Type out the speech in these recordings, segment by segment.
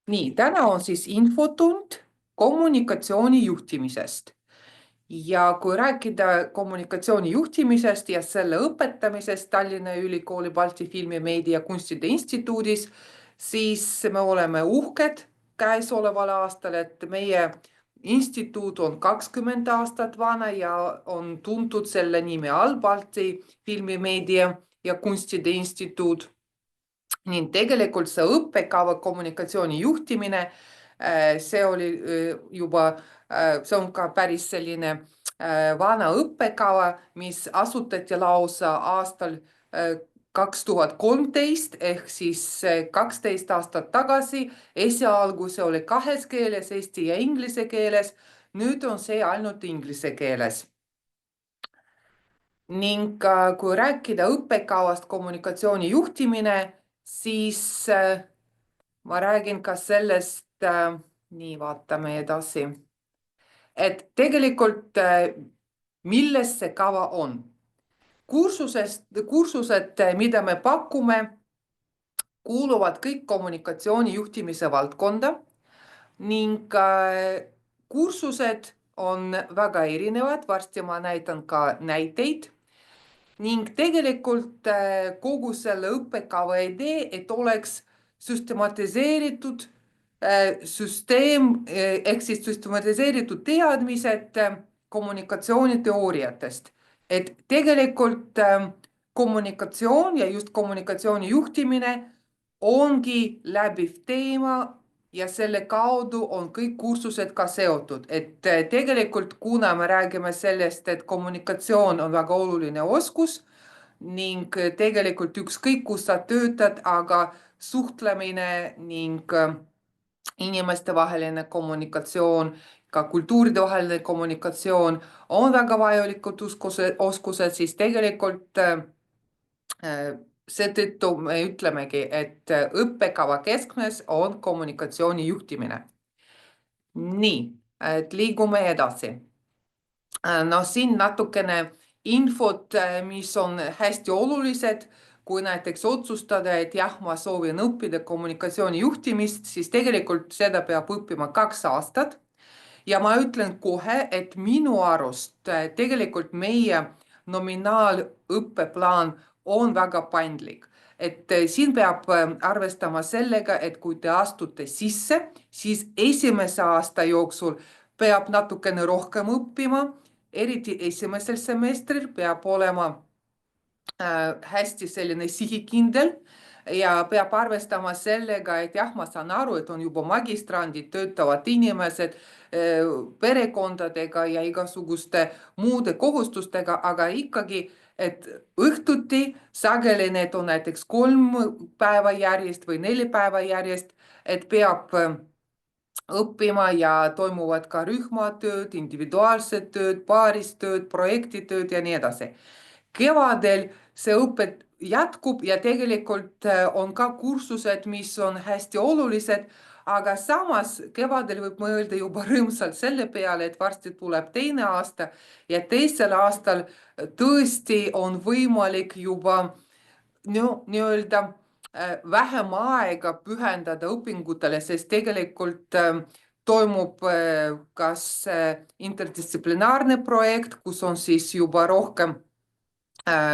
Nii, täna on siis infotund kommunikatsiooni juhtimisest. Ja kui rääkida kommunikatsiooni juhtimisest ja selle õpetamisest Tallinna Ülikooli Balti Filmi Meedia Kunstide Instituudis, siis me oleme uhked käesoleval aastal, et meie instituut on 20 aastat vana ja on tuntud selle nime all Balti Filmi Meedia ja Kunstide Instituut. Nii tegelikult see õppekava kommunikatsiooni juhtimine, see oli juba, see on ka päris selline vana õppekava, mis asutati lausa aastal 2013 ehk siis 12 aastat tagasi. Esialgu see oli kahes keeles, eesti ja inglise keeles. Nüüd on see ainult inglise keeles. Ning kui rääkida õppekavast kommunikatsiooni juhtimine, siis ma räägin ka sellest, nii vaatame edasi, et tegelikult milles see kava on. Kursused, mida me pakume, kuuluvad kõik kommunikatsiooni juhtimise valdkonda ning kursused on väga erinevad, varsti ma näitan ka näiteid. Ning tegelikult kogu selle õppekava idee, et oleks süstematiseeritud süsteem ehk siis süstematiseeritud teadmised kommunikatsiooniteooriatest. Et tegelikult kommunikatsioon ja just kommunikatsiooni juhtimine ongi läbiv teema ja selle kaudu on kõik kursused ka seotud. Et tegelikult kuna me räägime sellest, et kommunikatsioon on väga oluline oskus ning tegelikult ükskõik kus sa töötad, aga suhtlemine ning inimeste vaheline kommunikatsioon, ka kultuuride vaheline kommunikatsioon on väga vajalikud oskused, siis tegelikult seetõttu me ütlemegi, et õppekava keskmes on kommunikatsiooni juhtimine. Nii, et liigume edasi. No siin natukene infot, mis on hästi olulised, kui näiteks otsustada, et jah, ma soovin õppida kommunikatsiooni juhtimist, siis tegelikult seda peab õppima 2 aastat. Ja ma ütlen kohe, et minu arust tegelikult meie nominaalõppeplaan on väga paindlik. Et siin peab arvestama sellega, et kui te astute sisse, siis esimese aasta jooksul peab natukene rohkem õppima, eriti esimesel semestril peab olema hästi selline sihikindel ja peab arvestama sellega, et jah, ma saan aru, et on juba magistrandid, töötavad inimesed perekondadega ja igasuguste muude kohustustega, aga ikkagi, et õhtuti sageli need on näiteks 3 päeva järjest või 4 päeva järjest, et peab õppima ja toimuvad ka rühmatööd, individuaalsed tööd, paaristööd, projektitööd ja nii edasi. Kevadel see õpet jätkub ja tegelikult on ka kursused, mis on hästi olulised, aga samas kevadel võib mõelda juba rõõmsalt selle peale, et varsti tuleb teine aasta ja teisel aastal tõesti on võimalik juba nii-öelda vähem aega pühendada õpingutele, sest tegelikult toimub kas interdistsiplinaarne projekt, kus on siis juba rohkem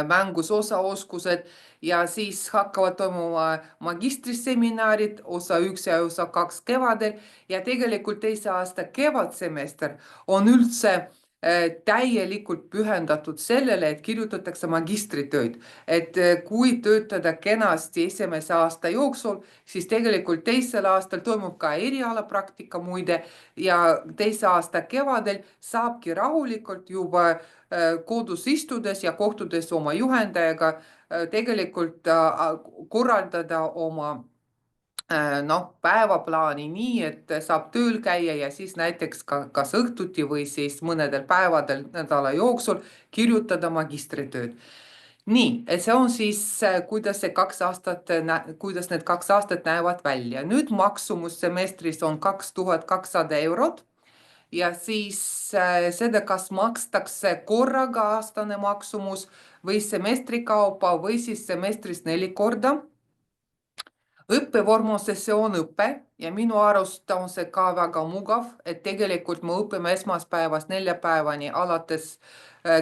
mängus osaoskused ja siis hakkavad toimuma magistriseminarid, osa 1 ja osa 2 kevadel ja tegelikult teise aasta kevadsemester on üldse täielikult pühendatud sellele, et kirjutatakse magistritööd. Et kui töötada kenasti esimese aasta jooksul, siis tegelikult teisel aastal toimub ka erialapraktika muide ja teise aasta kevadel saabki rahulikult juba kodus istudes ja kohtudes oma juhendajaga tegelikult korraldada oma päevaplaani nii, et saab tööl käia ja siis näiteks kas õhtuti või siis mõnedel päevadel nädala jooksul kirjutada magistritööd. Nii, et see on siis, kuidas need 2 aastat näevad välja. Nüüd maksumus semestris on 2200 eurot ja siis seda, kas makstakse korraga aastane maksumus või semestri kaupa või siis semestris 4 korda. Õppevorm on sessioonõpe ja minu arust on see ka väga mugav, et tegelikult me õpime esmaspäevast neljapäevani alates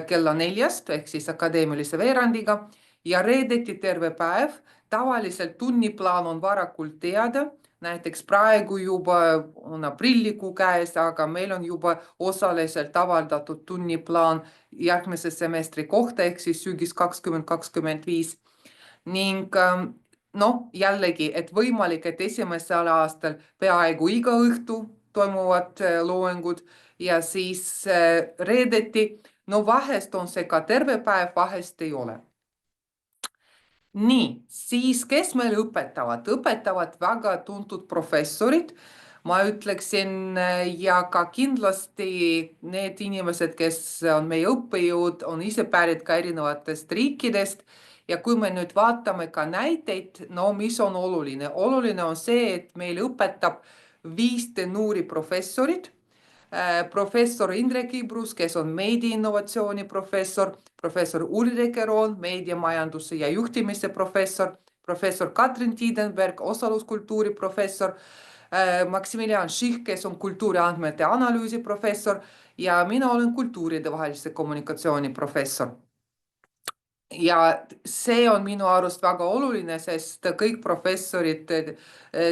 kella 4 ehk siis akadeemilise veerandiga ja reedeti terve päev. Tavaliselt tunniplaan on varakult teada, näiteks praegu juba on aprillikuu käes, aga meil on juba osaliselt avaldatud tunniplaan järgmise semestri kohta ehk siis sügis 2025 ning jällegi, et võimalik, et esimesel aastal peaaegu iga õhtu toimuvad loengud ja siis reedeti, vahest on see ka terve päev, vahest ei ole. Nii, siis kes meil õpetavad? Õpetavad väga tuntud professorid, ma ütleksin, ja ka kindlasti need inimesed, kes on meie õppejõud, on ise pärit ka erinevatest riikidest. Ja kui me nüüd vaatame ka näiteid, mis on oluline? Oluline on see, et meil õpetab 5 tenuuri professorit. Professor Indrek Ibrus, kes on meediainnovatsiooni professor, professor Ulrike Roon, meediamajanduse ja juhtimise professor, professor Katrin Tiidenberg, osaluskultuuri professor, Maximilian Ših, kes on kultuuriandmete analüüsi professor ja mina olen kultuuridevahelise kommunikatsiooni professor. Ja see on minu arust väga oluline, sest kõik professorid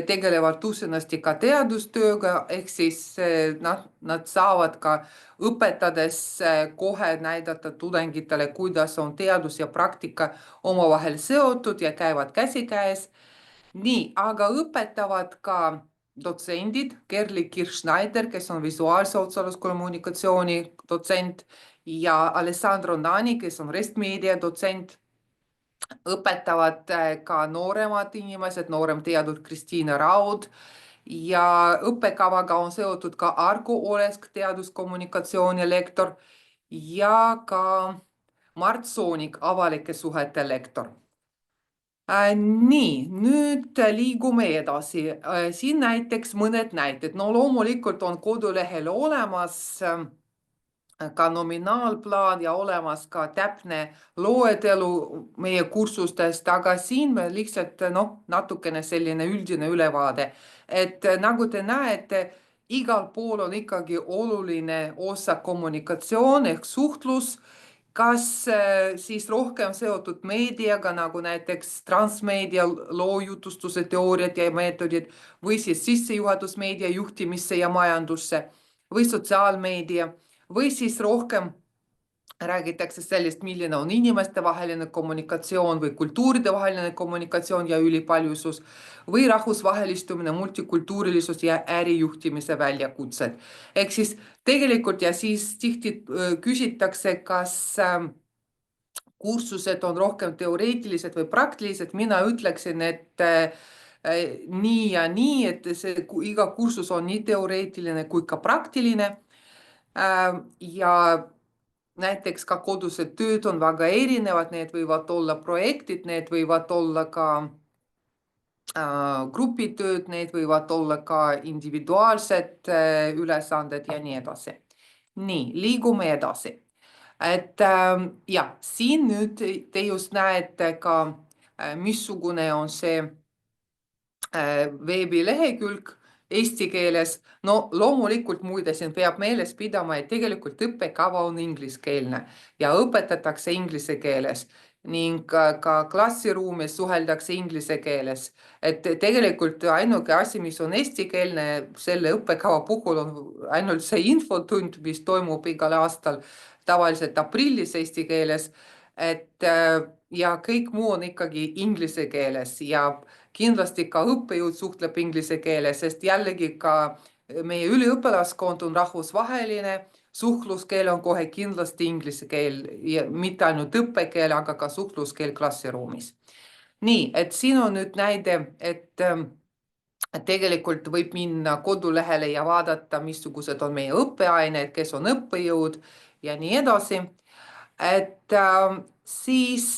tegelevad usinasti ka teadustööga, ehk siis nad saavad ka õpetades kohe näidata tudengitele, kuidas on teadus ja praktika omavahel seotud ja käivad käsikäes. Nii, aga õpetavad ka dotsendid, Gerli Kirch-Schneider, kes on visuaalse otsaluskommunikatsiooni dotsent, ja Alessandro Nani, kes on restmeedia dotsent, õpetavad ka nooremad inimesed, noorem teadur Kristiina Raud ja õppekavaga on seotud ka Argo Olesk, teaduskommunikatsiooni lektor ja ka Mart Soonik, avalike suhete lektor. Nii, nüüd liigume edasi. Siin näiteks mõned näited. Loomulikult on kodulehel olemas ka nominaalplaan ja olemas ka täpne loetelu meie kursustest, aga siin me lihtsalt natukene selline üldine ülevaade, et nagu te näete, igal pool on ikkagi oluline osa kommunikatsioon ehk suhtlus, kas siis rohkem seotud meediaga, nagu näiteks transmeedia, loojutustuse teooriad ja meetodid või siis sissejuhatusmeedia juhtimisse ja majandusse või sotsiaalmeedia. Või siis rohkem räägitakse sellest, milline on inimestevaheline kommunikatsioon või kultuuridevaheline kommunikatsioon ja ülipaljusus või rahvusvahelistumine, multikultuurilisus ja ärijuhtimise väljakutsed. Ehk siis tegelikult ja siis tihti küsitakse, kas kursused on rohkem teoreetilised või praktilised. Mina ütleksin, et nii ja nii, et iga kursus on nii teoreetiline kui ka praktiline. Ja näiteks ka kodused tööd on väga erinevad, need võivad olla projektid, need võivad olla ka grupitööd, need võivad olla ka individuaalsed ülesanded ja nii edasi. Nii, liigume edasi. Et siin nüüd te just näete ka, missugune on see veebilehekülg eesti keeles. Loomulikult muide siin peab meeles pidama, et tegelikult õppekava on ingliskeelne ja õpetatakse inglise keeles ning ka klassiruumis suheldakse inglise keeles. Et tegelikult ainuke asi, mis on eestikeelne selle õppekava puhul, on ainult see infotund, mis toimub igal aastal tavaliselt aprillis eesti keeles. Ja kõik muu on ikkagi inglise keeles ja kindlasti ka õppejõud suhtleb inglise keeles, sest jällegi ka meie üliõpilaskond on rahvusvaheline, suhtluskeel on kohe kindlasti inglise keel ja mitte ainult õppekeel, aga ka suhtluskeel klassiruumis. Nii, et siin on nüüd näide, et tegelikult võib minna kodulehele ja vaadata, missugused on meie õppeained, kes on õppejõud ja nii edasi. Et siis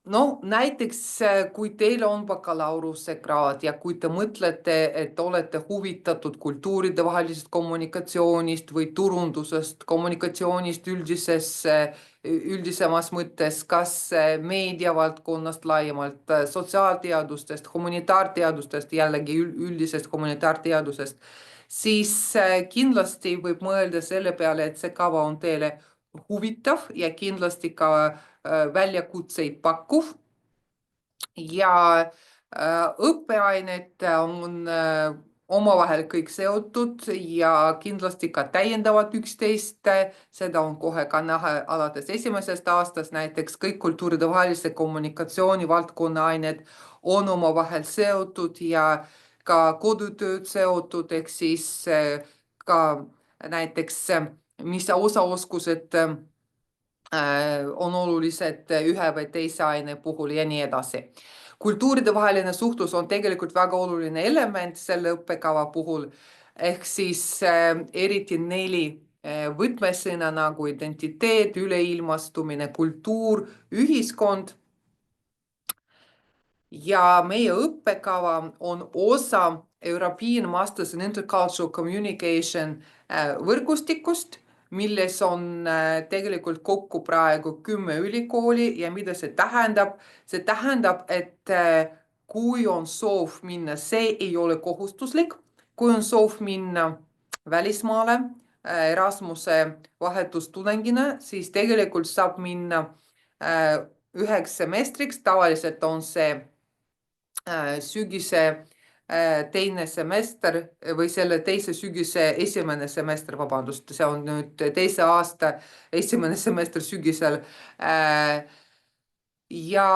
No näiteks, kui teil on bakalaureusekraad ja kui te mõtlete, et olete huvitatud kultuuride vahelisest kommunikatsioonist või turundusest, kommunikatsioonist üldisemas mõttes, kas meediavaldkonnast laiemalt, sotsiaalteadustest, humanitaarteadustest, jällegi üldisest humanitaarteadusest, siis kindlasti võib mõelda selle peale, et see kava on teile huvitav ja kindlasti ka väljakutseid pakkuv ja õppeained on omavahel kõik seotud ja kindlasti ka täiendavad üksteist. Seda on kohe ka näha alates esimesest aastast, näiteks kõik kultuuride vahelise kommunikatsiooni valdkonna ained on omavahel seotud ja ka kodutööd seotud, ehk siis ka näiteks mis osaoskused on olulised ühe või teise aine puhul ja nii edasi. Kultuuride vaheline suhtlus on tegelikult väga oluline element selle õppekava puhul, ehk siis eriti 4 võtmesõna nagu identiteet, üleilmastumine, kultuur, ühiskond. Ja meie õppekava on osa European Masters in Intercultural Communication võrgustikust, milles on tegelikult kokku praegu 10 ülikooli ja mida see tähendab? See tähendab, et kui on soov minna, see ei ole kohustuslik, kui on soov minna välismaale Erasmuse vahetustudengina, siis tegelikult saab minna 1 semestriks, tavaliselt on see sügise teine semester või selle teise sügise esimene semester, vabandust, see on nüüd teise aasta esimene semester sügisel. Ja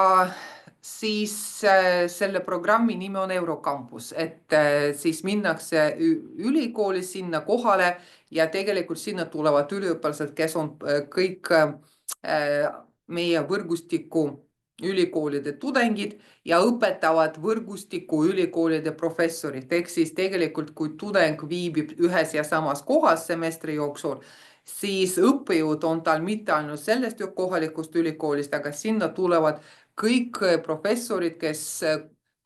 siis selle programmi nimi on Eurocampus, et siis minnakse ülikooli sinna kohale ja tegelikult sinna tulevad üliõpilased, kes on kõik meie võrgustiku ülikoolide tudengid ja õpetavad võrgustiku ülikoolide professorid. Ehk siis tegelikult, kui tudeng viibib ühes ja samas kohas semestri jooksul, siis õppejõud on tal mitte ainult sellest kohalikust ülikoolist, aga sinna tulevad kõik professorid, kes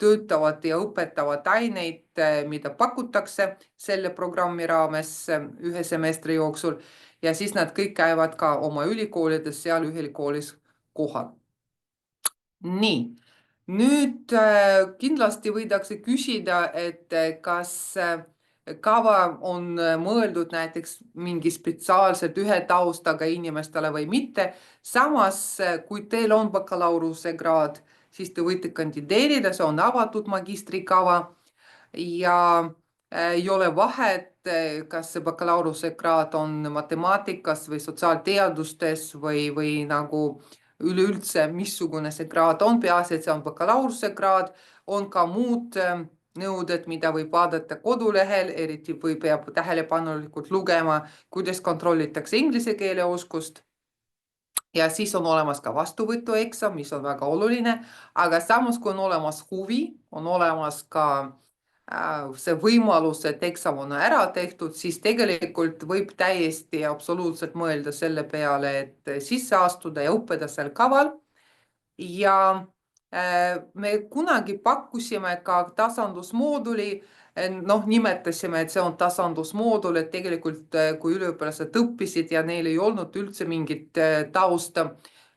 töötavad ja õpetavad aineid, mida pakutakse selle programmi raames 1 semestri jooksul. Ja siis nad kõik käivad ka oma ülikoolides seal ülikoolis kohal. Nii, nüüd kindlasti võidakse küsida, et kas kava on mõeldud näiteks mingi spetsiaalselt ühe taustaga inimestele või mitte. Samas, kui teil on bakalaureusekraad, siis te võite kandideerida, see on avatud magistrikava ja ei ole vahet, kas see bakalaureuskraad on matemaatikas või sotsiaalteadustes või nagu üleüldse, missugune see kraad on, peaasi, et see on bakalaureuskraad, on ka muud nõuded, mida võib vaadata kodulehel, eriti või peab tähelepanelikult lugema, kuidas kontrollitakse inglise keele oskust. Ja siis on olemas ka vastuvõtueksam, mis on väga oluline, aga samas kui on olemas huvi, on olemas ka see võimalus, et eksam on ära tehtud, siis tegelikult võib täiesti absoluutselt mõelda selle peale, et sisse astuda ja õppida seal kaval. Ja me kunagi pakkusime ka tasandusmooduli, nimetasime, et see on tasandusmoodul, et tegelikult kui üliõpilased õppisid ja neil ei olnud üldse mingit tausta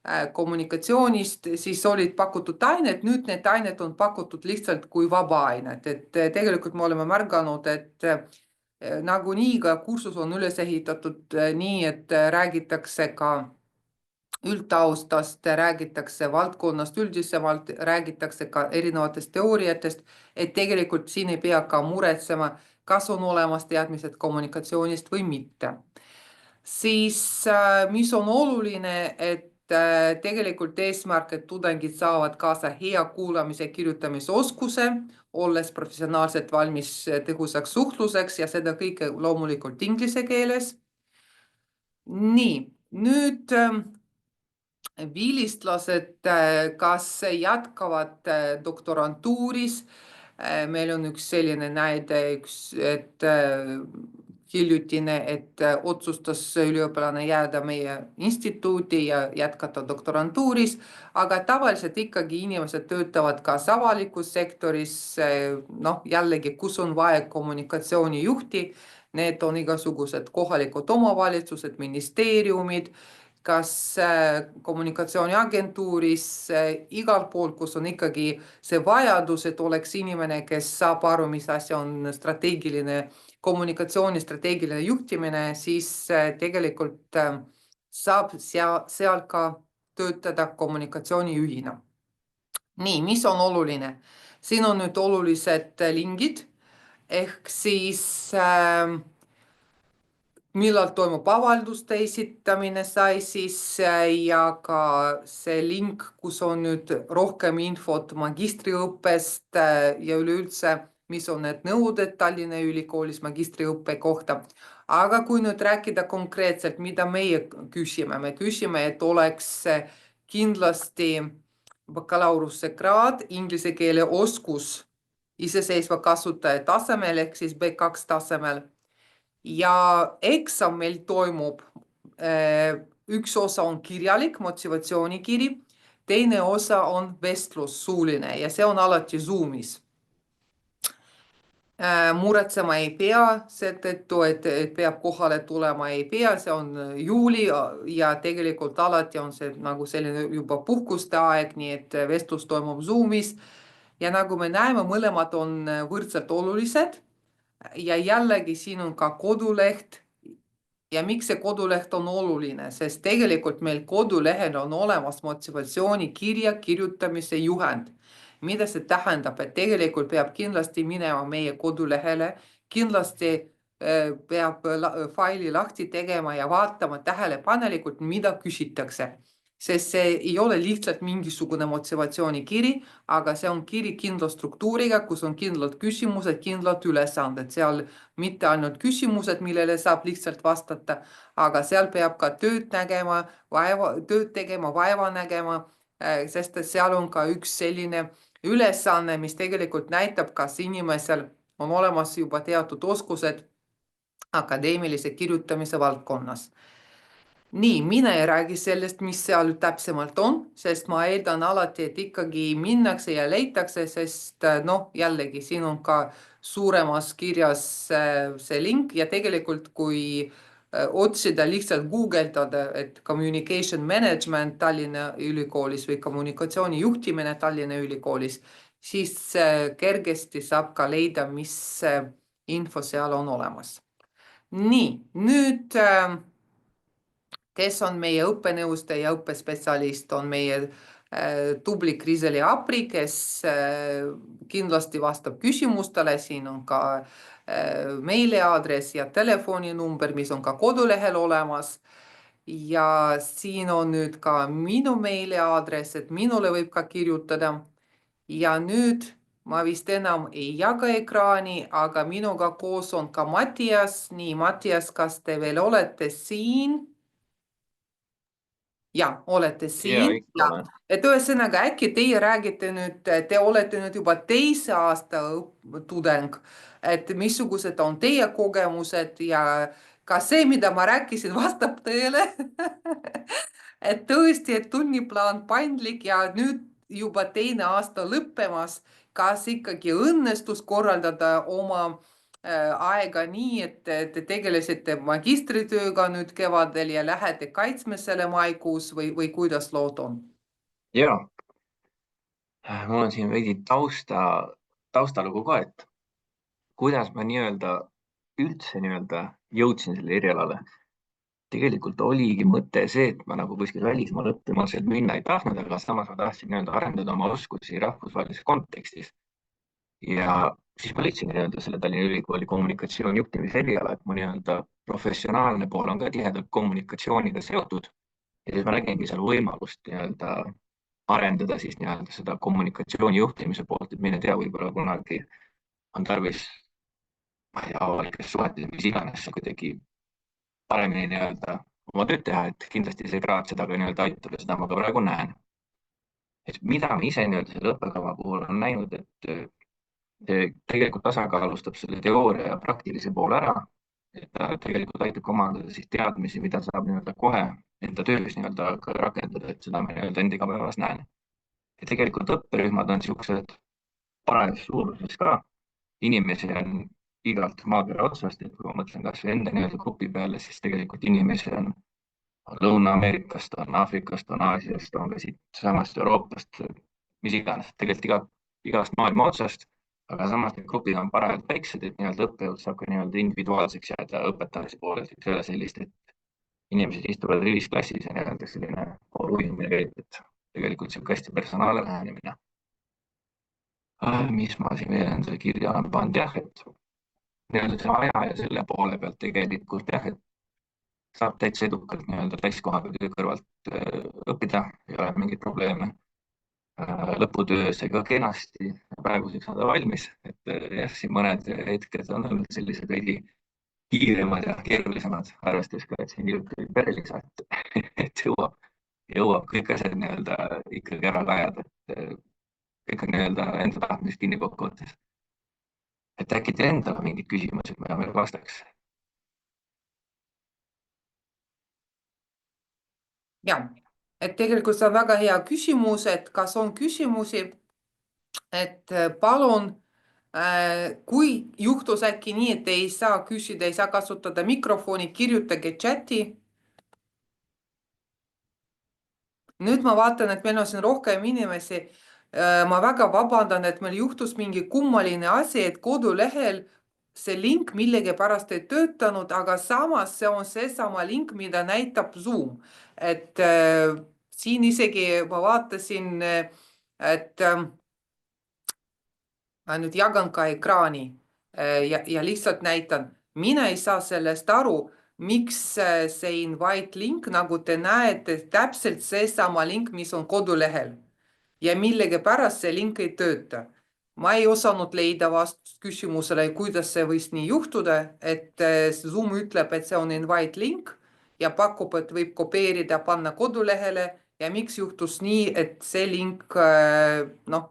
kommunikatsioonist, siis olid pakutud ained, nüüd need ained on pakutud lihtsalt kui vaba ained, et tegelikult me oleme märganud, et nagunii ka kursus on üles ehitatud nii, et räägitakse ka üldtaustast, räägitakse valdkonnast üldisemalt, räägitakse ka erinevatest teooriatest, et tegelikult siin ei pea ka muretsema, kas on olemas teadmised kommunikatsioonist või mitte. Siis mis on oluline, et tegelikult eesmärk, et tudengid saavad kaasa hea kuulamise kirjutamise oskuse, olles professionaalselt valmis tõhusaks suhtluseks ja seda kõike loomulikult inglise keeles. Nii, nüüd vilistlased, kas jätkavad doktorantuuris. Meil on üks selline näide, et hiljutine, et otsustas üliõpilane jääda meie instituuti ja jätkata doktorantuuris, aga tavaliselt ikkagi inimesed töötavad kas avalikus sektoris, noh jällegi, kus on vaja kommunikatsioonijuhti, need on igasugused kohalikud omavalitsused, ministeeriumid, kas kommunikatsiooniagentuuris, igal pool, kus on ikkagi see vajadus, et oleks inimene, kes saab aru, mis asi on strateegiline kommunikatsiooni strateegiline juhtimine, siis tegelikult saab seal ka töötada kommunikatsioonijuhina. Nii, mis on oluline? Siin on nüüd olulised lingid, ehk siis millal toimub avalduste esitamine sai siis ja ka see link, kus on nüüd rohkem infot magistriõppest ja üleüldse, mis on need nõuded Tallinna Ülikoolis magistriõppe kohta. Aga kui nüüd rääkida konkreetselt, mida meie küsime, me küsime, et oleks kindlasti bakalaureusekraad, inglise keele oskus iseseisva kasutaja tasemel ehk siis B2 tasemel. Ja eksam meil toimub, üks osa on kirjalik motivatsioonikiri, teine osa on vestlus suuline ja see on alati Zoomis. Muretsema ei pea, seetõttu, et peab kohale tulema, ei pea, see on juuli ja tegelikult alati on see nagu selline juba puhkuste aeg, nii et vestlus toimub Zoomis. Ja nagu me näeme, mõlemad on võrdselt olulised. Ja jällegi siin on ka koduleht ja miks see koduleht on oluline, sest tegelikult meil kodulehel on olemas motivatsioonikirja kirjutamise juhend. Mida see tähendab, et tegelikult peab kindlasti minema meie kodulehele, kindlasti peab faili lahti tegema ja vaatama tähelepanelikult, mida küsitakse. Sest see ei ole lihtsalt mingisugune motivatsioonikiri, aga see on kiri kindla struktuuriga, kus on kindlad küsimused, kindlad ülesanded. Seal mitte ainult küsimused, millele saab lihtsalt vastata, aga seal peab ka tööd tegema, vaeva nägema, sest seal on ka üks selline ülesanne, mis tegelikult näitab, kas inimesel on olemas juba teatud oskused akadeemilise kirjutamise valdkonnas. Nii, mina ei räägi sellest, mis seal täpsemalt on, sest ma eeldan alati, et ikkagi minnakse ja leitakse, sest noh, jällegi siin on ka suuremas kirjas see link ja tegelikult kui otsida lihtsalt Google'dada, et communication management Tallinna Ülikoolis või kommunikatsiooni juhtimine Tallinna Ülikoolis, siis kergesti saab ka leida, mis info seal on olemas. Nii, nüüd kes on meie õppenõustaja ja õppespetsialist, on meie tubli Kriseli Apri, kes kindlasti vastab küsimustele, siin on ka meiliaadress ja telefoninumber, mis on ka kodulehel olemas. Ja siin on nüüd ka minu meiliaadress, et minule võib ka kirjutada. Ja nüüd ma vist enam ei jaga ekraani, aga minuga koos on ka Mattias. Nii, Mattias, kas te veel olete siin? Ja, olete siin. Et ühesõnaga, äkki teie räägite nüüd, te olete nüüd juba teise aasta tudeng, et missugused on teie kogemused ja ka see, mida ma rääkisin, vastab tõele. Et tõesti, et tunniplaan paindlik ja nüüd juba teine aasta lõppemas, kas ikkagi õnnestus korraldada oma aega nii, et te tegelesite magistritööga nüüd kevadel ja lähete kaitsmisele maikuus või kuidas lood on? Jaa, mul on siin veidi taustalugu ka, et kuidas ma üldse jõudsin selle erialale. Tegelikult oligi mõte see, et ma nagu kuskil välismaal õppima sealt minna ei tahtnud, aga samas ma tahtsin arendada oma oskusi rahvusvahelises kontekstis. Ja siis ma leidsin selle Tallinna Ülikooli kommunikatsiooni juhtimise eriala, et mu professionaalne pool on ka tihedalt kommunikatsiooniga seotud. Ja siis ma nägingi seal võimalust arendada siis seda kommunikatsiooni juhtimise poolt, et mine tea, võib-olla kunagi on tarvis, ma ei tea, avalikes suhetes, mis iganes kuidagi paremini oma tööd teha, et kindlasti see kraad seda ka aitab ja seda ma ka praegu näen. Et mida ma ise selle õppekava puhul on näinud, et tegelikult tasakaalustab selle teooria ja praktilise poole ära, et ta tegelikult aitab omandada siis teadmisi, mida saab nii-öelda kohe enda töös nii-öelda rakendada, et seda ma nii-öelda enda igapäevas näen. Ja tegelikult õpperühmad on niisugused parajas suuruses ka, inimesi on igalt maakera otsast, et kui ma mõtlen kas või enda nii-öelda grupi peale, siis tegelikult inimesi on Lõuna-Ameerikast, on Aafrikast, on Aasiast, on ka siit samast Euroopast, mis iganes, tegelikult igast maailma otsast, aga samas need grupid on parajalt väiksed, et nii-öelda õppejõud saab ka nii-öelda individuaalseks jääda õpetamise poolel, ei ole sellist, et inimesed istuvad rivis klassis ja nii-öelda selline uimine käib, et tegelikult sihuke hästi personaalne lähenemine. Mis ma siin veel endale kirja olen pannud, jah, et nii-öelda see aja ja selle poole pealt tegelikult jah, et saab täitsa edukalt nii-öelda täiskohaga töö kõrvalt õppida, ei ole mingeid probleeme. Lõputöösega kenasti praeguseks saada valmis, et jah, siin mõned hetked on olnud sellised veidi kiiremad ja keerulisemad, arvestades ka, et siin hiljuti oli perelisa, et jõuab kõik asjad nii-öelda ikkagi ära ka ajada, et kõik on nii-öelda enda tahtmist kinni kokkuvõttes. Et äkki teil endal on mingid küsimused, mida meil vastaks? Ja, et tegelikult see on väga hea küsimus, et kas on küsimusi, et palun, kui juhtus äkki nii, et ei saa küsida, ei saa kasutada mikrofoni, kirjutage chati. Nüüd ma vaatan, et meil on siin rohkem inimesi. Ma väga vabandan, et meil juhtus mingi kummaline asi, et kodulehel see link millegipärast ei töötanud, aga samas see on seesama link, mida näitab Zoom. Et siin isegi ma vaatasin, et ma nüüd jagan ka ekraani ja lihtsalt näitan. Mina ei saa sellest aru, miks see invite link, nagu te näete, täpselt seesama link, mis on kodulehel. Ja millegipärast see link ei tööta. Ma ei osanud leida vastust küsimusele, kuidas see võis nii juhtuda, et Zoom ütleb, et see on invite link ja pakub, et võib kopeerida, panna kodulehele ja miks juhtus nii, et see link, noh,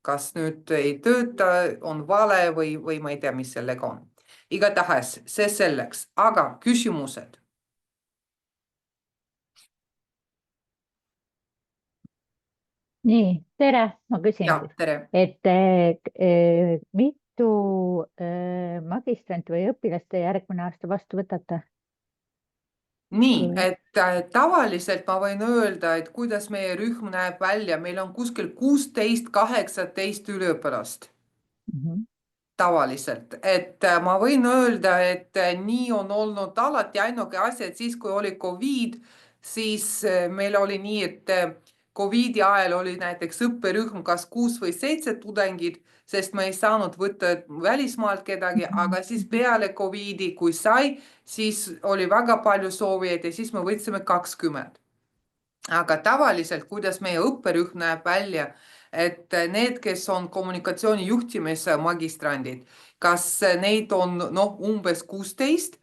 kas nüüd ei tööta, on vale või ma ei tea, mis sellega on. Igatahes see selleks, aga küsimused. Nii, tere, ma küsin Ja, siis, tere. et mitu magistranti või õpilast te järgmine aasta vastu võtate? Nii, et tavaliselt ma võin öelda, et kuidas meie rühm näeb välja, meil on kuskil 16-18 üliõpilast tavaliselt, et ma võin öelda, et nii on olnud alati. Ainuke asi, et siis kui oli Covid, siis meil oli nii, et Covidi ajal oli näiteks õpperühm kas 6 või 7 tudengid, sest me ei saanud võtta välismaalt kedagi, aga siis peale Covidi, kui sai, siis oli väga palju soovijaid ja siis me võtsime 20. Aga tavaliselt, kuidas meie õpperühm näeb välja, et need, kes on kommunikatsiooni juhtimise magistrandid, kas neid on umbes 16,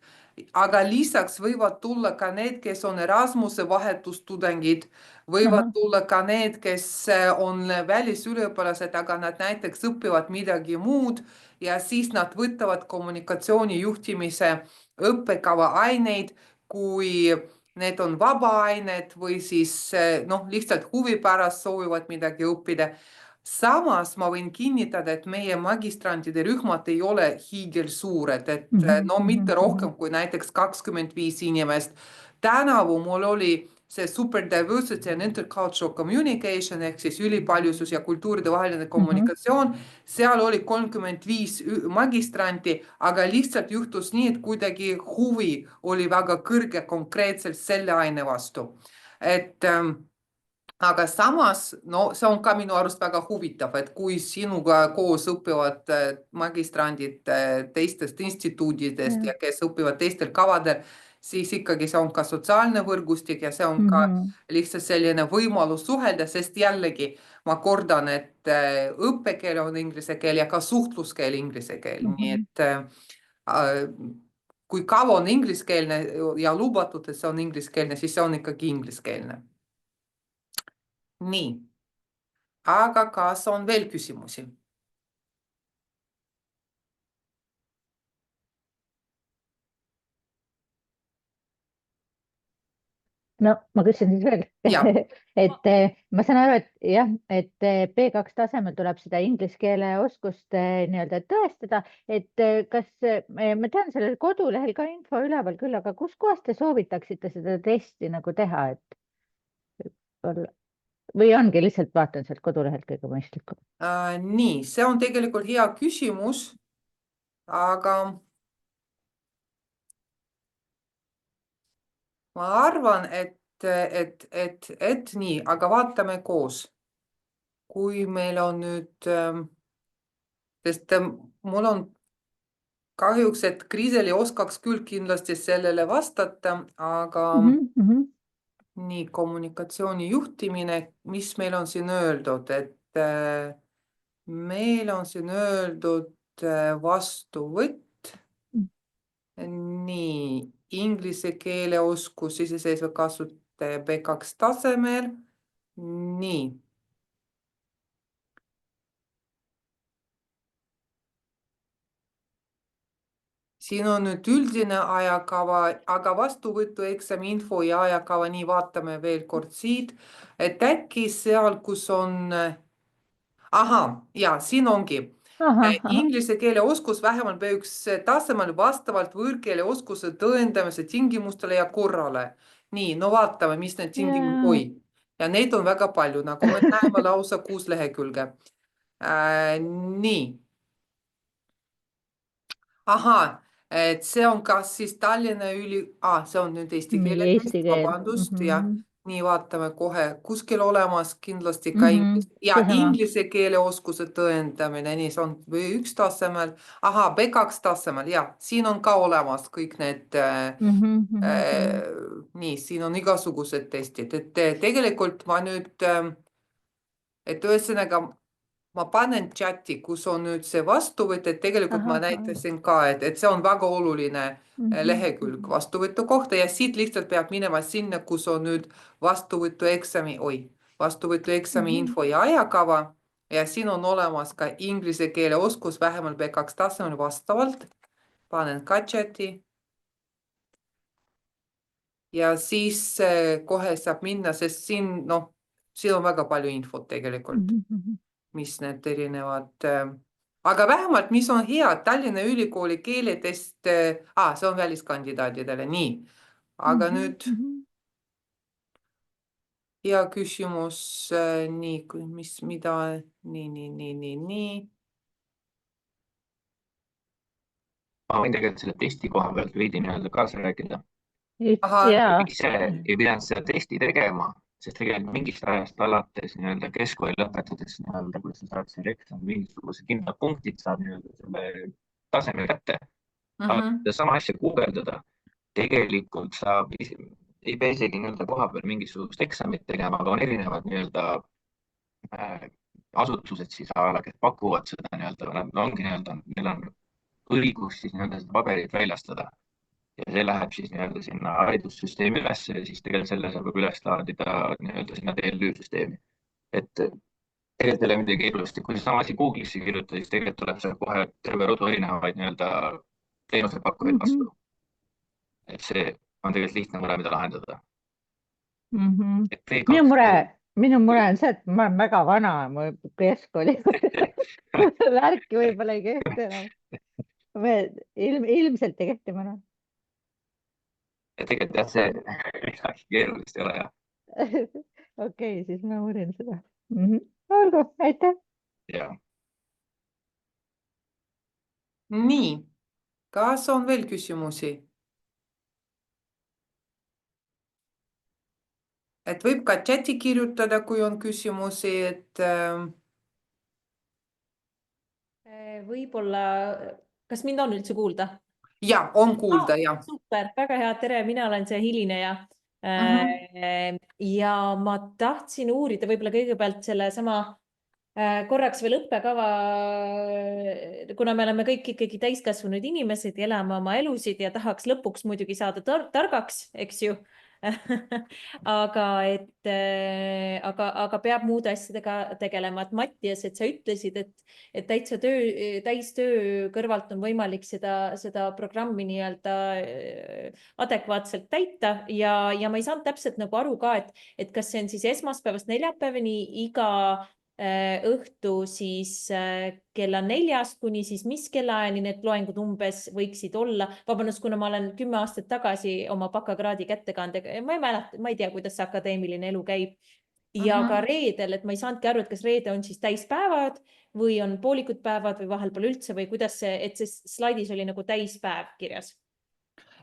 aga lisaks võivad tulla ka need, kes on Erasmuse vahetustudengid, võivad tulla ka need, kes on välisüliõpilased, aga nad näiteks õpivad midagi muud ja siis nad võtavad kommunikatsiooni juhtimise õppekava aineid, kui need on vabaained või siis lihtsalt huvi pärast soovivad midagi õppida. Samas ma võin kinnitada, et meie magistrantide rühmad ei ole hiigelsuured, et mitte rohkem kui näiteks 25 inimest. Tänavu mul oli see Super Diversity and Intercultural Communication ehk siis ülipaljusus ja kultuuride vaheline kommunikatsioon. Seal oli 35 magistranti, aga lihtsalt juhtus nii, et kuidagi huvi oli väga kõrge konkreetselt selle aine vastu. Aga samas, see on ka minu arust väga huvitav, et kui sinuga koos õpivad magistrandid teistest instituudidest ja kes õpivad teistel kavadel, siis ikkagi see on ka sotsiaalne võrgustik ja see on ka lihtsalt selline võimalus suhelda, sest jällegi ma kordan, et õppekeel on inglise keel ja ka suhtluskeel inglise keel. Nii et kui kava on ingliskeelne ja lubatud, et see on ingliskeelne, siis see on ikkagi ingliskeelne. Nii, aga kas on veel küsimusi? no ma küsin siis veel ja et ma saan aru, et jah, et B2 tasemel tuleb seda inglise keele oskust nii-öelda tõestada, et kas ma tean sellel kodulehel ka info üleval küll, aga kuskohast te soovitaksite seda testi nagu teha, et või ongi lihtsalt vaatan sealt kodulehelt kõige mõistlikum? nii, see on tegelikult hea küsimus, aga ma arvan, et nii, aga vaatame koos. Kui meil on nüüd, sest mul on kahjuks, et Krisel ei oskaks küll kindlasti sellele vastata, aga nii, kommunikatsiooni juhtimine, mis meil on siin öeldud, et meil on siin öeldud vastuvõtt, nii, inglise keele oskus iseseisva kasutaja B2 tasemel, nii. Siin on nüüd üldine ajakava, aga vastuvõtueksami info ja ajakava, nii vaatame veel kord siit, et äkki seal, kus on, ja siin ongi. Inglise keele oskus vähemalt B1 tasemel vastavalt võõrkeele oskuse tõendamise tingimustele ja korrale. Nii, no vaatame, mis need tingimused, ja neid on väga palju, nagu me näeme lausa 6 lehekülge. Nii. Et see on kas siis Tallinna see on nüüd eesti keele test, vabandust, ja nii vaatame kohe kuskil olemas kindlasti ka inglise keele oskuse tõendamine, nii see on B1 tasemel, B2 tasemel, ja siin on ka olemas kõik need, nii, siin on igasugused testid, et tegelikult ma nüüd, et ühesõnaga ma panen chati, kus on nüüd see vastuvõtt, et tegelikult ma näitasin ka, et see on väga oluline lehekülg vastuvõtu kohta ja siit lihtsalt peab minema sinna, kus on nüüd vastuvõtueksami info ja ajakava ja siin on olemas ka inglise keele oskus vähemalt B2 tasemel vastavalt. Panen ka chati. Ja siis kohe saab minna, sest siin on väga palju infot tegelikult. Mis need erinevad, aga vähemalt, mis on hea, Tallinna Ülikooli keeletest, see on väliskandidaadidele, nii, aga nüüd hea küsimus, nii, nii. Ma võin tegelikult selle testi koha pealt veidi nii-öelda kaasa rääkida. Ise ei pidanud seda testi tegema, sest tegelikult mingist ajast alates nii-öelda keskkooli lõpetades nii-öelda, kui sa saad selle eksami mingisuguse kindlad punktid, saad nii-öelda selle taseme kätte. Aga sama asja guugeldada, tegelikult saab, ei pea isegi nii-öelda koha peal mingisugust eksamit tegema, aga on erinevad nii-öelda asutused siis kes pakuvad seda nii-öelda, ongi nii-öelda, neil on õigus siis nii-öelda seda paberit väljastada. Ja see läheb siis nii-öelda sinna haridussüsteemi üles ja siis tegelikult selle saab üles laadida nii-öelda sinna TLÜ-süsteemi. Et tegelikult ei ole midagi keerulist. Kui sama asi Google'isse kirjutada, siis tegelikult tuleb seal kohe terve rodu erinevaid nii-öelda teenusepakkujaid vastu. Et see on tegelikult lihtne mure, mida lahendada. Minu mure on see, et ma olen väga vana, mu keskkooli värki võib-olla ei kehti enam. Ilmselt ei kehti mõne. Ja tegelikult jah, see midagi keerulist ei ole, jah. Okei, siis ma uurin seda. Olgu, aitäh. Ja. Nii, kas on veel küsimusi? Et võib ka chati kirjutada, kui on küsimusi, et võib-olla, kas mind on üldse kuulda? Ja, on kuulda, ja. Super, väga hea, tere, mina olen see hilineja. Ja ma tahtsin uurida võib-olla kõigepealt selle sama korraks veel õppekava, kuna me oleme kõik ikkagi täiskasvanud inimesed ja elame oma elusid ja tahaks lõpuks muidugi saada targaks, eks ju. aga peab muude asjadega tegelema, et Mattias, et sa ütlesid, et täistöö kõrvalt on võimalik seda programmi nii-öelda adekvaatselt täita ja ma ei saanud täpselt nagu aru ka, et kas see on siis esmaspäevast neljapäevani iga õhtu siis kella 4-st kuni siis mis kellaajani need loengud umbes võiksid olla. Vabandust, kuna ma olen 10 aastat tagasi oma bakakraadi kättekandega, ma ei mäleta, ma ei tea, kuidas see akadeemiline elu käib. Ja ka reedel, et ma ei saanudki aru, et kas reede on siis täispäevad või on poolikud päevad või vahel pole üldse või kuidas see, et see slaidis oli nagu täispäev kirjas.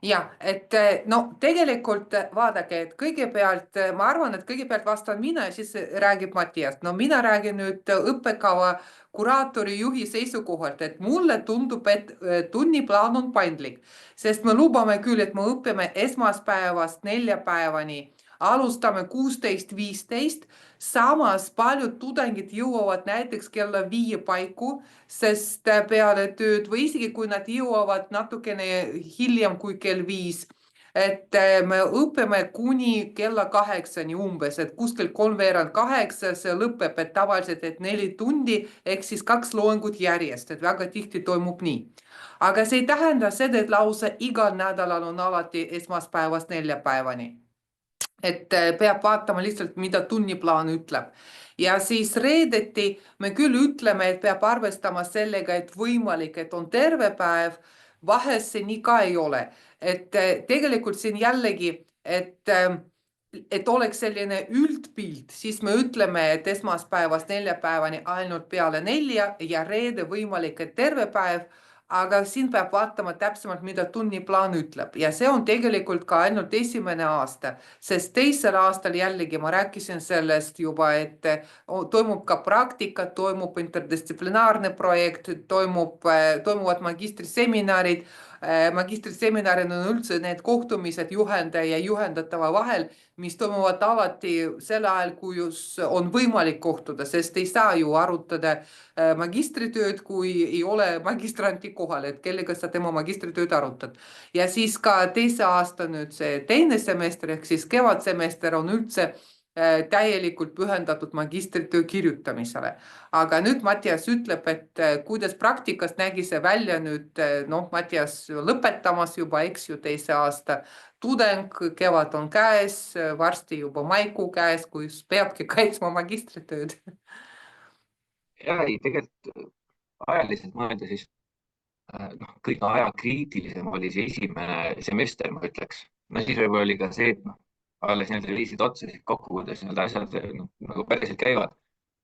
Ja, et no tegelikult vaadake, et kõigepealt ma arvan, et kõigepealt vastan mina ja siis räägib Mattias. No mina räägin nüüd õppekava kuraatori juhi seisukohalt, et mulle tundub, et tunniplaan on paindlik, sest me lubame küll, et me õpime esmaspäevast neljapäevani, alustame 16:15, samas paljud tudengid jõuavad näiteks kella 5 paiku, sest peale tööd või isegi kui nad jõuavad natukene hiljem kui kell 5, et me õpime kuni kella 8-ni umbes, et kuskil 7:45 see lõpeb, et tavaliselt, et 4 tundi ehk siis 2 loengut järjest, et väga tihti toimub nii. Aga see ei tähenda seda, et lausa igal nädalal on alati esmaspäevast neljapäevani. Et peab vaatama lihtsalt, mida tunniplaan ütleb. Ja siis reedeti me küll ütleme, et peab arvestama sellega, et võimalik, et on terve päev, vahest see nii ka ei ole. Et tegelikult siin jällegi, et oleks selline üldpilt, siis me ütleme, et esmaspäevast neljapäevani ainult peale 4 ja reede võimalik, et terve päev, aga siin peab vaatama täpsemalt, mida tunniplaan ütleb. Ja see on tegelikult ka ainult esimene aasta, sest teisel aastal jällegi ma rääkisin sellest juba, et toimub ka praktika, toimub interdistsiplinaarne projekt, toimuvad magistriseminarid. Magistriseminarid on üldse need kohtumised juhendaja ja juhendatava vahel, mis toimuvad alati sel ajal, kui on võimalik kohtuda, sest ei saa ju arutada magistritööd, kui ei ole magistranti kohal, et kellega sa tema magistritööd arutad. Ja siis ka teise aasta nüüd see teine semester ehk siis kevadsemester on üldse täielikult pühendatud magistritöö kirjutamisele. Aga nüüd Mattias ütleb, et kuidas praktikas nägi see välja nüüd, Mattias lõpetamas juba, eks ju, teise aasta tudeng, kevad on käes, varsti juba maikuu käes, kus peabki kaitsma magistritööd. Ja ei, tegelikult ajaliselt mõelda siis kõige ajakriitilisem oli see esimene semester, ma ütleks. No siis võib-olla oli ka see, et alles viisid otsa kokku, kuidas asjad nagu päriselt käivad.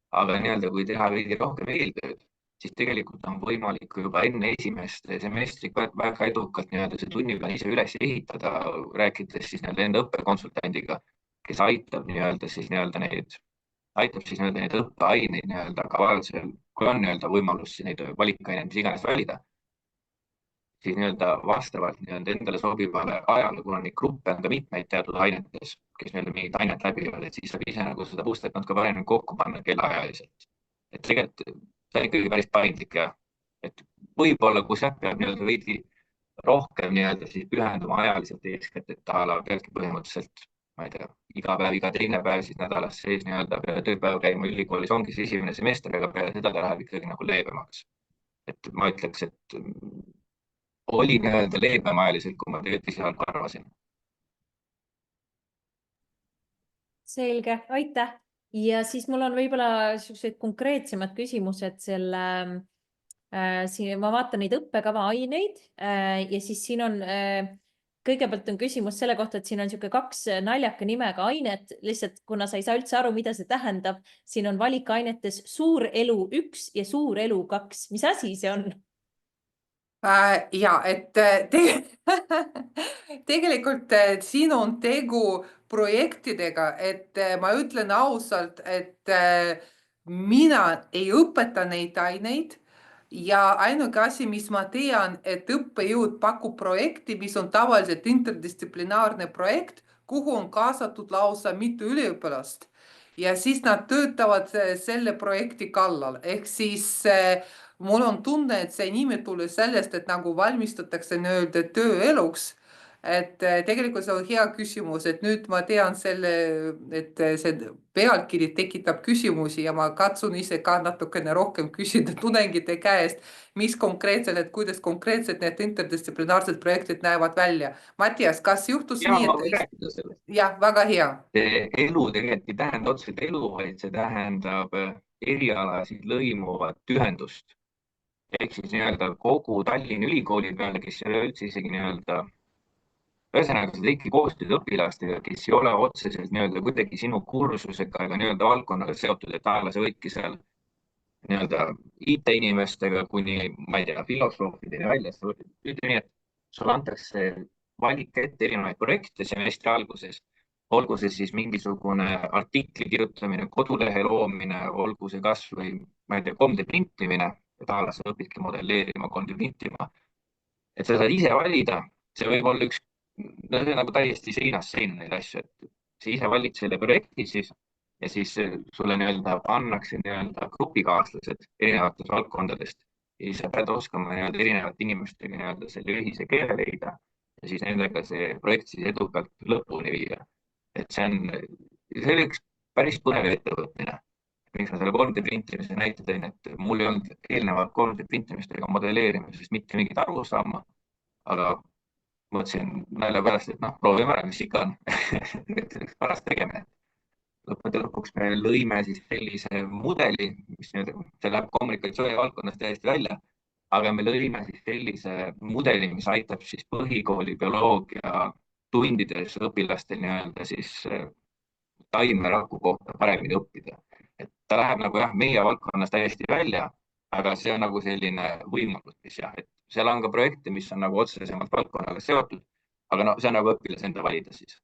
Aga kui teha veidi rohkem eeltööd, siis tegelikult on võimalik juba enne esimest semestrit väga edukalt see tunniplaan ise üles ehitada, rääkides siis enda õppekonsultandiga, kes aitab neid õppeaineid, aga vajadusel, kui on võimalus neid valikaineid, mis iganes valida, siis vastavalt endale sobivale ajale, kuna neid gruppe on ka mitmeid teatud ainetes, kes mingit ainet läbivad, et siis saab ise seda boostet natuke paremini kokku panna kellaajaliselt. Et tegelikult see on ikkagi päris paindlik ja et võib-olla, kus peab veidi rohkem siis pühenduma ajaliselt eeskätt, et peabki põhimõtteliselt, ma ei tea, iga päev, iga teine päev siis nädalas sees peale tööpäeva käima ülikoolis ongi see esimene semester, aga peale seda ta läheb ikkagi leebemaks. Et ma ütleks, et oli leebem ajaliselt, kui ma tegelikult ise arvasin. Selge, aitäh. Ja siis mul on võib-olla sellised konkreetsemad küsimused siin ma vaatan neid õppekava aineid ja siis siin on kõigepealt on küsimus selle kohta, et siin on niisugune 2 naljaka nimega ainet, lihtsalt kuna sa ei saa üldse aru, mida see tähendab, siin on valikainetes suur elu 1 ja suur elu 2. Mis asi see on? Ja, et tegelikult siin on tegu projektidega, et ma ütlen ausalt, et mina ei õpeta neid aineid ja ainuke asi, mis ma tean, et õppejõud pakub projekti, mis on tavaliselt interdistsiplinaarne projekt, kuhu on kaasatud lausa mitu üliõpilast ja siis nad töötavad selle projekti kallal, ehk siis mul on tunne, et see nimi tuli sellest, et nagu valmistatakse tööeluks, et tegelikult see on hea küsimus, et nüüd ma tean selle, et see pealkiri tekitab küsimusi ja ma katsun ise ka natukene rohkem küsida tudengite käest, mis konkreetselt, et kuidas konkreetselt need interdistsiplinaarsed projektid näevad välja. Mattias, kas juhtus Ja nii, ma võin et rääkida sellest. jah, väga hea. Elu tegelikult ei tähenda otseselt elu, vaid see tähendab erialasid lõimuvat ühendust. Ehk siis nii-öelda kogu Tallinna Ülikooli peale, kes ei ole üldse isegi nii-öelda, ühesõnaga sa teedki koostööd õpilastega, kes ei ole otseselt nii-öelda kuidagi sinu kursusega ega nii-öelda valdkonnaga seotud, et sa võidki seal nii-öelda IT-inimestega kuni, ma ei tea, filosoofideni välja. Ütleme nii, et sulle antakse valik ette erinevaid projekte semestri alguses, olgu see siis mingisugune artikli kirjutamine, kodulehe loomine, olgu see kas või, ma ei tea, 3D printimine, et sa õpidki modelleerima, 3D printima. Et sa saad ise valida, see võib olla üks, no see on nagu täiesti seinast seina neid asju, et sa ise valid selle projekti siis ja siis sulle nii-öelda pannakse nii-öelda grupikaaslased erinevatest valdkondadest ja siis sa pead oskama nii-öelda erinevate inimestega nii-öelda selle ühise keele leida ja siis nendega see projekt siis edukalt lõpuni viia. Et see oli üks päris põnev ettevõtmine. Miks ma selle 3D printimise näite tõin, et mul ei olnud eelnevalt 3D printimist ega modelleerimisest mitte mingit arusaama, aga mõtlesin nalja pärast, et noh, proovime ära, mis ikka on. Paras tegemine. Lõppude lõpuks me lõime siis sellise mudeli, mis see läheb kommunikatsiooni valdkonnast täiesti välja, aga me lõime siis sellise mudeli, mis aitab siis põhikooli bioloogia tundides õpilastel nii-öelda siis taimeraku kohta paremini õppida. Et ta läheb nagu jah, meie valdkonnas täiesti välja, aga see on nagu selline võimalus, mis jah, et seal on ka projekte, mis on nagu otsesemalt valdkonnaga seotud, aga no see on nagu õpilas enda valida siis.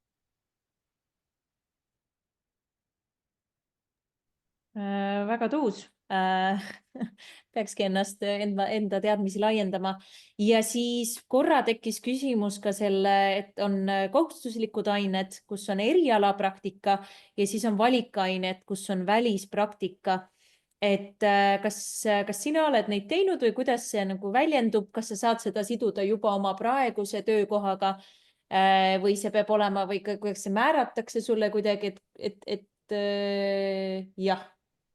Väga tuus. Peakski enda teadmisi laiendama. Ja siis korra tekkis küsimus ka selle, et on kohustuslikud ained, kus on erialapraktika ja siis on valikained, kus on välispraktika. Et kas sina oled neid teinud või kuidas see nagu väljendub? Kas sa saad seda siduda juba oma praeguse töökohaga või see peab olema või kuidas see määratakse sulle kuidagi, et jah.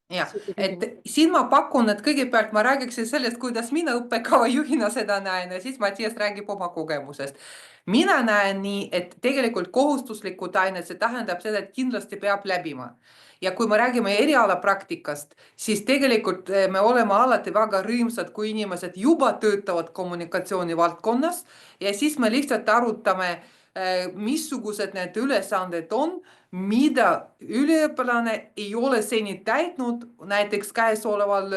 Jah, et siin ma pakun, et kõigepealt ma räägiksin sellest, kuidas mina õppekava juhina seda näen ja siis Mattias räägib oma kogemusest. Mina näen nii, et tegelikult kohustuslikud ained, see tähendab seda, et kindlasti peab läbima. Ja kui me räägime erialapraktikast, siis tegelikult me oleme alati väga rõõmsad, kui inimesed juba töötavad kommunikatsiooni valdkonnas ja siis me lihtsalt arutame, missugused need ülesanded on, mida üliõpilane ei ole seni täitnud, näiteks käesoleval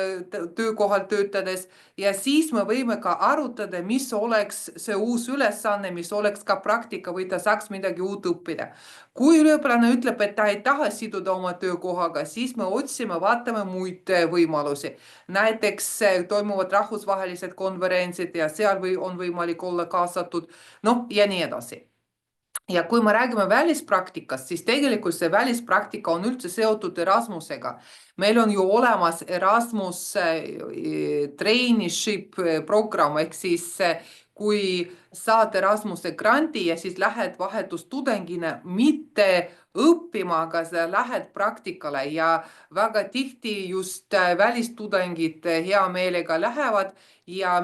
töökohal töötades ja siis me võime ka arutada, mis oleks see uus ülesanne, mis oleks ka praktika või ta saaks midagi uut õppida. Kui üliõpilane ütleb, et ta ei taha siduda oma töökohaga, siis me otsime, vaatame muid võimalusi. Näiteks toimuvad rahvusvahelised konverentsid ja seal on võimalik olla kaasatud, noh ja nii edasi. Ja kui me räägime välispraktikast, siis tegelikult see välispraktika on üldse seotud Erasmusega. Meil on ju olemas Erasmus traineeship programm, ehk siis kui saad Erasmuse granti ja siis lähed vahetustudengina mitte õppima, aga sa lähed praktikale ja väga tihti just välistudengid hea meelega lähevad ja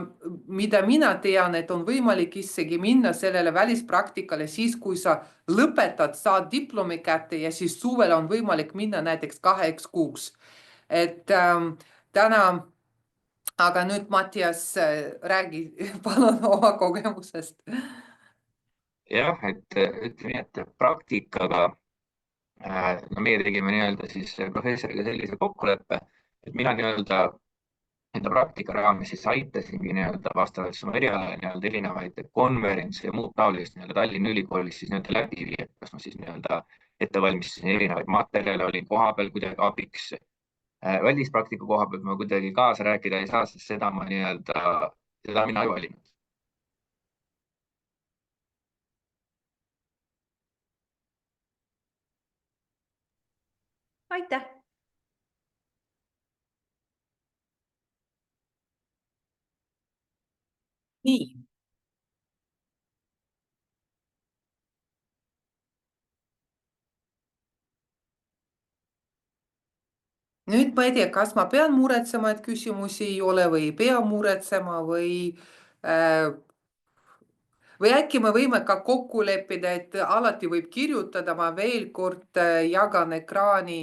mida mina tean, et on võimalik isegi minna sellele välispraktikale siis, kui sa lõpetad, saad diplomi kätte ja siis suvel on võimalik minna näiteks 2 kuuks. Et täna, aga nüüd Mattias, räägi palun oma kogemusest. Jah, et ütleme nii, et praktikaga no meie tegime nii-öelda siis professoriga sellise kokkuleppe, et mina nii-öelda enda praktika raames siis aitasingi nii-öelda vastavalt oma erialale nii-öelda erinevaid konverentse ja muud taolist nii-öelda Tallinna Ülikoolis siis nii-öelda läbi viia, kas ma siis nii-öelda ette valmistasin erinevaid materjale, olin kohapeal kuidagi abiks. Välispraktika koha pealt ma kuidagi kaasa rääkida ei saa, sest seda mina ei valinud. Aitäh! Nii. Nüüd ma ei tea, kas ma pean muretsema, et küsimusi ei ole või ei pea muretsema või äkki me võime ka kokku leppida, et alati võib kirjutada, ma veel kord jagan ekraani,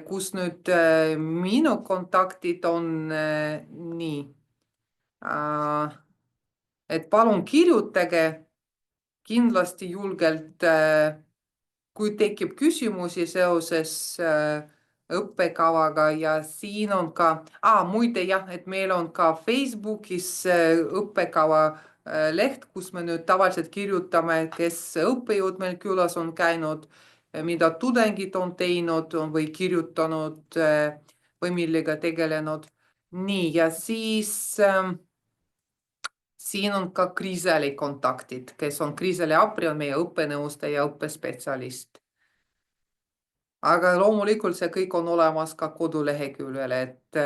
kus nüüd minu kontaktid on nii. Et palun kirjutage kindlasti julgelt, kui tekib küsimusi seoses õppekavaga ja siin on ka, muide jah, et meil on ka Facebookis õppekava leht, kus me nüüd tavaliselt kirjutame, kes õppejõud meil külas on käinud, mida tudengid on teinud või kirjutanud või millega tegelenud. Nii, ja siis siin on ka Kriiseli kontaktid, kes on Kriiseli Apri, on meie õppenõustaja ja õppespetsialist. Aga loomulikult see kõik on olemas ka koduleheküljel, et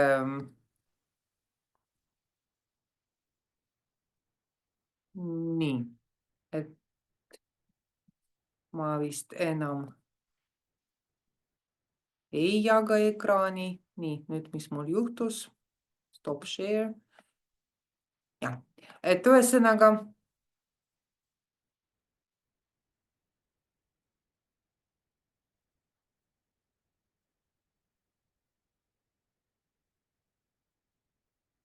nii, et ma vist enam ei jaga ekraani. Nii, nüüd mis mul juhtus? Stop share. Jah, et ühesõnaga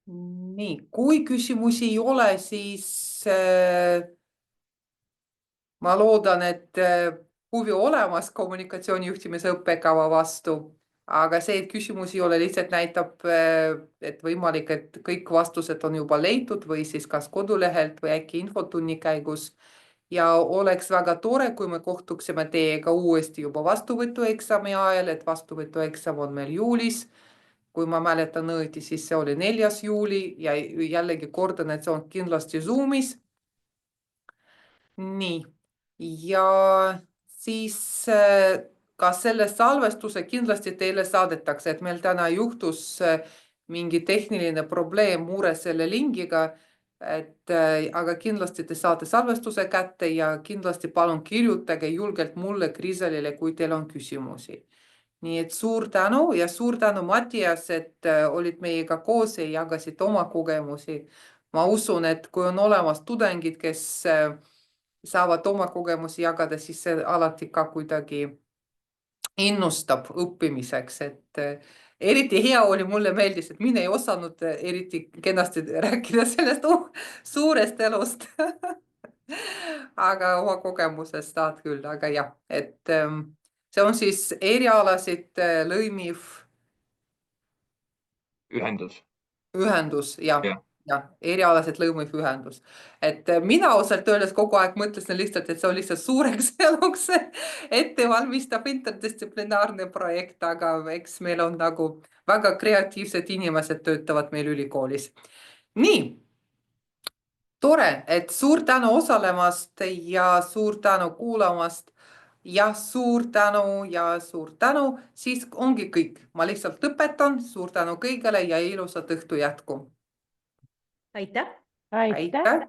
nii, kui küsimusi ei ole, siis ma loodan, et huvi olemas kommunikatsioonijuhtimise õppekava vastu, aga see, et küsimusi ei ole, lihtsalt näitab, et võimalik, et kõik vastused on juba leitud või siis kas kodulehelt või äkki infotunni käigus. Ja oleks väga tore, kui me kohtuksime teiega uuesti juba vastuvõtueksami ajal, et vastuvõtueksam on meil juulis. Kui ma mäletan õieti, siis see oli 4. juuli ja jällegi kordan, et see on kindlasti Zoomis. Nii, ja siis ka selle salvestuse kindlasti teile saadetakse, et meil täna juhtus mingi tehniline probleem, mure selle lingiga, aga kindlasti te saate salvestuse kätte ja kindlasti palun kirjutage julgelt mulle Kriiselile, kui teil on küsimusi. Nii et suur tänu ja suur tänu, Mattias, et olid meiega koos ja jagasid oma kogemusi. Ma usun, et kui on olemas tudengid, kes saavad oma kogemusi jagada, siis see alati ka kuidagi innustab õppimiseks, et eriti hea oli, mulle meeldis, et mina ei osanud eriti kenasti rääkida sellest suurest elust. Aga oma kogemusest saad küll, aga jah, et see on siis erialasid lõimiv ühendus, jah. Ja, erialaselt lõimiv ühendus. Et mina osalt öeldes kogu aeg mõtlesin lihtsalt, et see on lihtsalt suureks eluks ettevalmistav interdistsiplinaarne projekt, aga eks meil on nagu väga kreatiivsed inimesed töötavad meil ülikoolis. Nii, tore, et suur tänu osalemast ja suur tänu kuulamast ja suur tänu, siis ongi kõik. Ma lihtsalt lõpetan, suur tänu kõigele ja ilusat õhtu jätku. Aitäh! Aitäh!